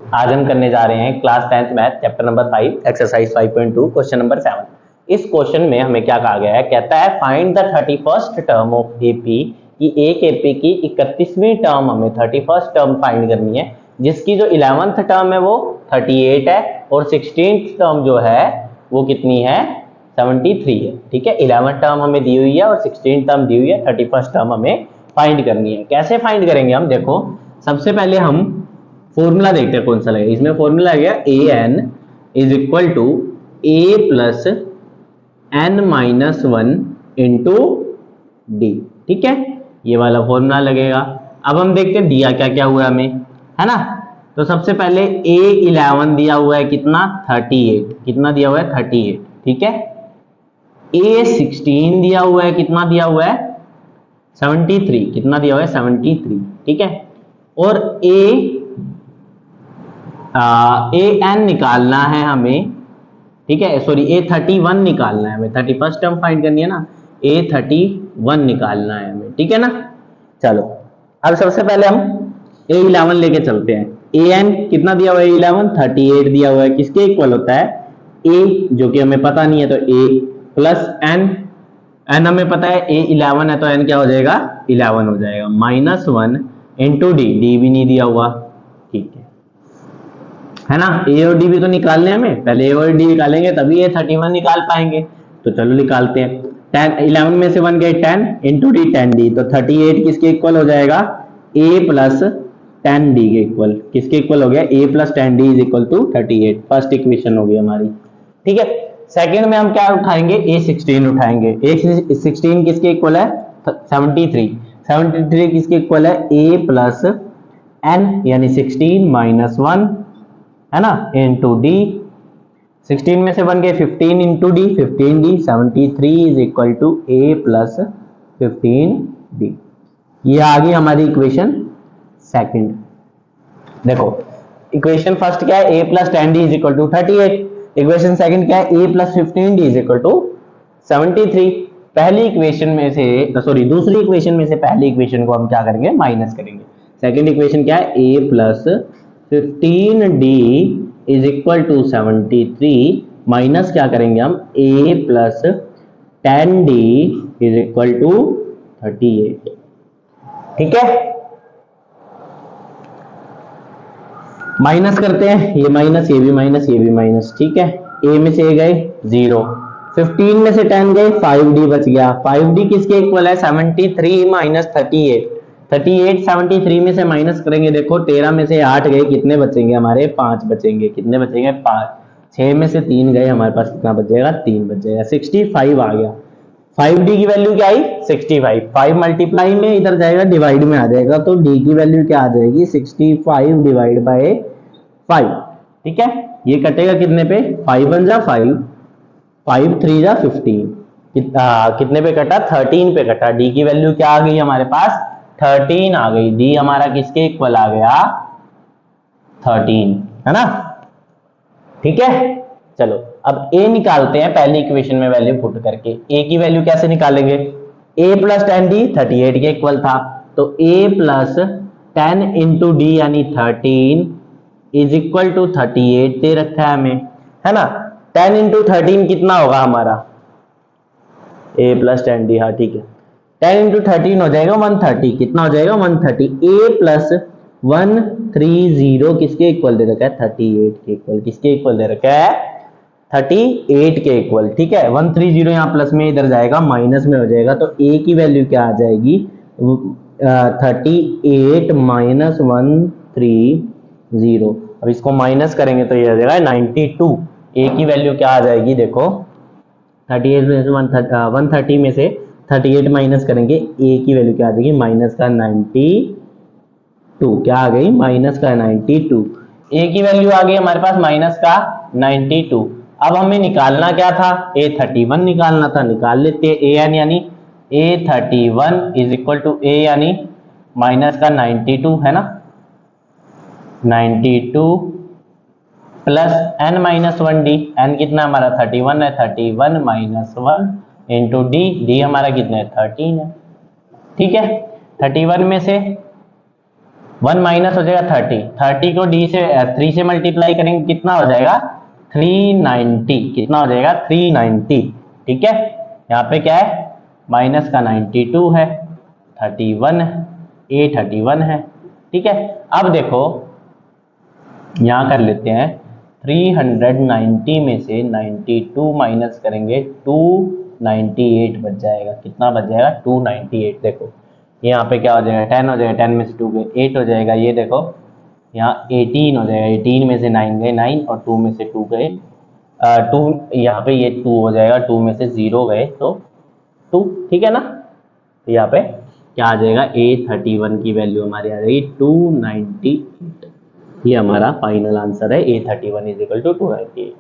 आज हम करने जा रहे हैं class 10th math chapter number 5 exercise 5.2 question number 7। इस क्वेश्चन में हमें क्या कहा गया है, कहता है find the 31st term of AP, कि एक एपी की 31वीं टर्म हमें 31st टर्म फाइंड करनी है, जिसकी जो 11th टर्म है वो 38 है और 16th टर्म जो है वो कितनी है, 73 है। ठीक है, 11th टर्म हमें दी हुई है और 16th टर्म दी हुई है, 31st टर्म हमें फाइंड करनी है। कैसे फाइंड करेंगे हम, देखो सबसे पहले हम फॉर्मूला देखते हैं कौन सा लगेगा। इसमें फॉर्मूला आ गया a n is equal to a plus N minus one into d. ठीक है, ये वाला फॉर्मूला लगेगा। अब हम देखते हैं दिया क्या क्या हुआ हमें, है ना। तो सबसे पहले A11 दिया हुआ है कितना, 38। कितना दिया हुआ है, 38। ठीक है, A16 दिया हुआ है, कितना दिया हुआ है, 73। कितना दिया हुआ है, 73। ठीक है, और एन निकालना है हमें। ठीक है, सॉरी A31 निकालना है हमें, 31st टर्म फाइंड करनी है ना, A31 निकालना है हमें। ठीक है ना। चलो अब सबसे पहले हम A11 लेके चलते हैं। एन कितना दिया हुआ है, A11 38 दिया हुआ है, किसके इक्वल होता है, A जो कि हमें पता नहीं है, तो A प्लस एन हमें पता है A11 है, तो n क्या हो जाएगा, 11 हो जाएगा, माइनस 1 इंटू डी भी नहीं दिया हुआ। ठीक है ना, ए और डी भी तो निकालने हैं हमें, पहले ए और डी निकालेंगे तभी A31 निकाल पाएंगे। तो चलो निकालते हैं। 11 में से 1 गए 10 इंटू डी 10 डी, तो 38 किसके इक्वल हो जाएगा, ए प्लस 10 डी के इक्वल। किसके इक्वल हो गया, a plus 10 d is equal to 38। First equation हो गई हमारी। ठीक है, सेकंड में हम क्या उठाएंगे, A16 उठाएंगे। A16 किसके इक्वल है, 73 किसके इक्वल है, ए प्लस एन यानी 16 माइनस 1, है ना, इंटू डी। 16 में से 1 गए 15 into d, 15 d, 73 is equal to a plus 15 d. ये आ गई हमारी इक्वेशन सेकंड। देखो इक्वेशन फर्स्ट क्या है, a plus 10 d is equal to 38। Equation second क्या है, a plus 15 d is equal to 73। पहली इक्वेशन में से सॉरी दूसरी इक्वेशन में से पहली इक्वेशन को हम क्या करेंगे, माइनस करेंगे। सेकंड इक्वेशन क्या है, a plus 15d is equal to 73 minus क्या करेंगे हम, a plus 10d is equal to 38। ठीक है, माइनस करते हैं, ये माइनस, ये भी माइनस, ये भी माइनस। ठीक है, a में से a गए 0, 15 में से 10 गए 5d बच गया। 5d किसके इक्वल है, 73 माइनस 38। 73 में से माइनस करेंगे, देखो 13 में से 8 गए, कितने बचेंगे हमारे, 5 बचेंगे। कितने बचेंगे, 5। 6 में से 3 गए, हमारे पास कितना बचेगा, 3 बचेगा। 65 आ गया। 5d की वैल्यू क्या आई, 65। 5 मल्टीप्लाई में इधर जाएगा, डिवाइड में आ जाएगा, तो d की वैल्यू क्या आ जाएगी, 65 डिवाइड बाय 5। ठीक है, ये कटेगा कितने पे, 5 1 जा 5, 5 3 जा 15। कितने पे कटा, 13 पे कटा। d की वैल्यू क्या आ गई हमारे पास, 13 आ गई। डी हमारा किसके इक्वल आ गया, 13, है ना। ठीक है, चलो अब ए निकालते हैं पहली इक्वेशन में वैल्यू पुट करके। ए की वैल्यू कैसे निकालेंगे, ए प्लस 10 डी 38 के इक्वल था, तो ए प्लस 10 इंटू डी यानी 13 इज इक्वल टू 38 दे रखा है हमें, है ना। 10 इंटू 13 कितना होगा हमारा, ए प्लस 10 डी, हाँ ठीक है, 10 इंटू 13 हो जाएगा 130। कितना हो जाएगा, 130। ए प्लस 130 किसके इक्वल दे रखा है, 38 के इक्वल। किसके इक्वल दे रखा है, 38 के इक्वल। ठीक है, 130 यहाँ प्लस में इधर जाएगा, माइनस में हो जाएगा, तो ए की वैल्यू क्या आ जाएगी, 38 माइनस 130। अब इसको माइनस करेंगे तो ये आ जाएगा 92। ए की वैल्यू क्या आ जाएगी, देखो 38 में से 130 में से 38 माइनस करेंगे, ए की वैल्यू क्या आ जाएगी, माइनस का 92। क्या आ गई, माइनस का 92। ए की वैल्यू आ गई हमारे पास माइनस का 92। अब हमें निकालना क्या था, A31 निकालना था। निकाल लेते हैं। ए एन यानी A31 इज इक्वल टू ए यानी माइनस का 92, है ना, 92 plus N minus 1 D. N कितना हमारा 31 है, 31 माइनस 1 इंटू डी। डी हमारा कितना है, 13 है। ठीक है, 31 में से 1 माइनस हो जाएगा 30, 30 को डी से 3 से मल्टीप्लाई करेंगे कितना हो जाएगा 390, कितना हो जाएगा 390। ठीक है, यहाँ पे क्या है माइनस का 92 है, 31 ए 31 है। ठीक है, अब देखो यहाँ कर लेते हैं 390 में से 92 माइनस करेंगे 298 बच जाएगा, कितना बच जाएगा 298। देखो यहाँ पे क्या हो जाएगा 10 हो जाएगा, 10 में से 2 गए 8 हो जाएगा, ये देखो यहाँ 18 हो जाएगा, 18 में से 9 गए 9 और 2 में से 2 गए 2, यहाँ पे ये 2 हो जाएगा, 2 में से 0 गए तो 2। ठीक है ना, तो यहाँ पे क्या आ जाएगा A31 की वैल्यू हमारी आ जाएगी 298। ये हमारा फाइनल आंसर है A31 = 298।